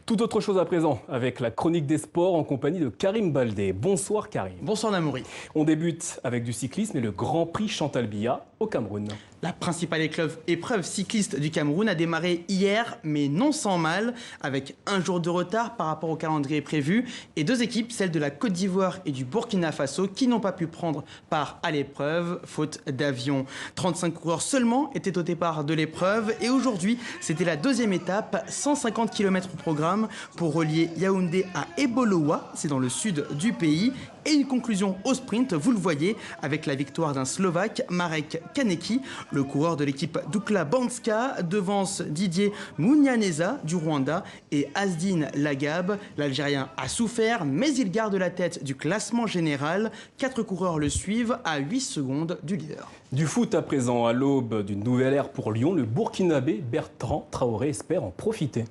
Tout autre chose à présent, avec la chronique des sports en compagnie de Karim Baldé. Bonsoir Karim. Bonsoir Namouri. On débute avec du cyclisme et le Grand Prix Chantal Biya au Cameroun. La principale épreuve cycliste du Cameroun a démarré hier, mais non sans mal, avec un jour de retard par rapport au calendrier prévu et deux équipes, celles de la Côte d'Ivoire et du Burkina Faso, qui n'ont pas pu prendre part à l'épreuve, faute d'avion. 35 coureurs seulement étaient au départ de l'épreuve et aujourd'hui, c'était la deuxième étape, 150 km au programme pour relier Yaoundé à Ebolowa, c'est dans le sud du pays. Et une conclusion au sprint, vous le voyez, avec la victoire d'un Slovaque, Marek Kaneki. Le coureur de l'équipe Dukla Banska devance Didier Munyaneza du Rwanda et Asdine Lagab. L'Algérien a souffert, mais il garde la tête du classement général. 4 coureurs le suivent à 8 secondes du leader. Du foot à présent, à l'aube d'une nouvelle ère pour Lyon, le Burkinabé Bertrand Traoré espère en profiter.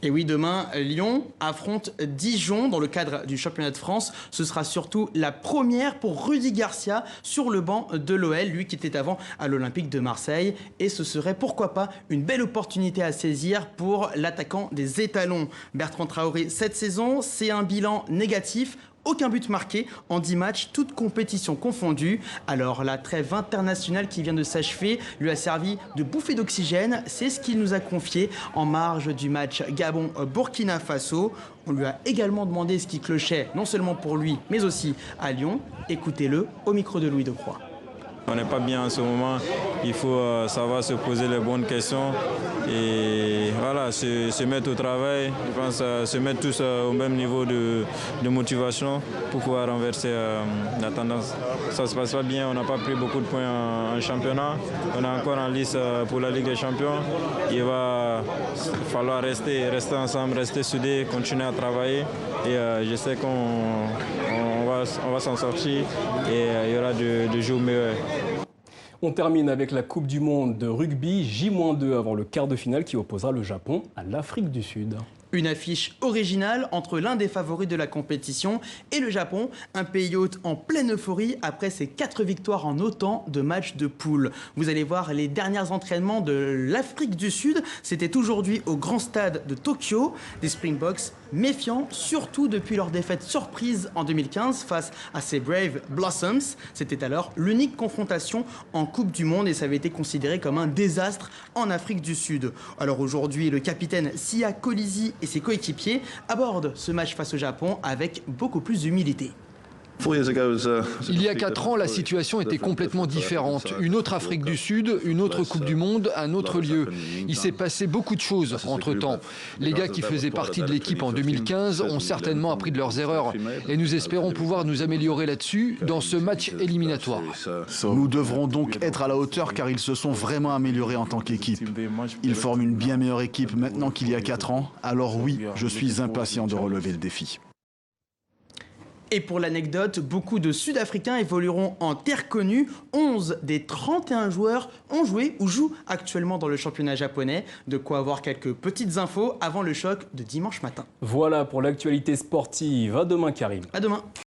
Et oui, demain, Lyon affronte Dijon dans le cadre du championnat de France. Ce sera surtout la première pour Rudy Garcia sur le banc de l'OL, lui qui était avant à l'Olympique de Marseille. Et ce serait pourquoi pas une belle opportunité à saisir pour l'attaquant des étalons. Bertrand Traoré, cette saison, c'est un bilan négatif. Aucun but marqué en 10 matchs, toutes compétitions confondues. Alors la trêve internationale qui vient de s'achever lui a servi de bouffée d'oxygène. C'est ce qu'il nous a confié en marge du match Gabon-Burkina Faso. On lui a également demandé ce qui clochait, non seulement pour lui, mais aussi à Lyon. Écoutez-le au micro de Louis Decroix. On n'est pas bien en ce moment, il faut savoir se poser les bonnes questions et voilà, se mettre au travail, je pense se mettre tous au même niveau de motivation pour pouvoir renverser la tendance. Ça ne se passe pas bien, on n'a pas pris beaucoup de points en championnat, on est encore en lice pour la Ligue des Champions. Il va falloir rester ensemble, rester soudés, continuer à travailler et je sais qu'on va s'en sortir et il y aura de jours meilleurs. On termine avec la Coupe du Monde de rugby, J-2 avant le quart de finale qui opposera le Japon à l'Afrique du Sud. Une affiche originale entre l'un des favoris de la compétition et le Japon, un pays hôte en pleine euphorie après ses 4 victoires en autant de matchs de poule. Vous allez voir les derniers entraînements de l'Afrique du Sud. C'était aujourd'hui au grand stade de Tokyo. Des Springboks méfiants, surtout depuis leur défaite surprise en 2015 face à ces Brave Blossoms. C'était alors l'unique confrontation en Coupe du Monde et ça avait été considéré comme un désastre en Afrique du Sud. Alors aujourd'hui, le capitaine Sia Kolisi et ses coéquipiers abordent ce match face au Japon avec beaucoup plus d'humilité. Il y a 4 ans, la situation était complètement différente. Une autre Afrique du Sud, une autre Coupe du Monde, un autre lieu. Il s'est passé beaucoup de choses entre-temps. Les gars qui faisaient partie de l'équipe en 2015 ont certainement appris de leurs erreurs. Et nous espérons pouvoir nous améliorer là-dessus dans ce match éliminatoire. Nous devrons donc être à la hauteur car ils se sont vraiment améliorés en tant qu'équipe. Ils forment une bien meilleure équipe maintenant qu'il y a 4 ans. Alors oui, je suis impatient de relever le défi. Et pour l'anecdote, beaucoup de Sud-Africains évolueront en terre connue. 11 des 31 joueurs ont joué ou jouent actuellement dans le championnat japonais. De quoi avoir quelques petites infos avant le choc de dimanche matin. Voilà pour l'actualité sportive. À demain Karim. À demain.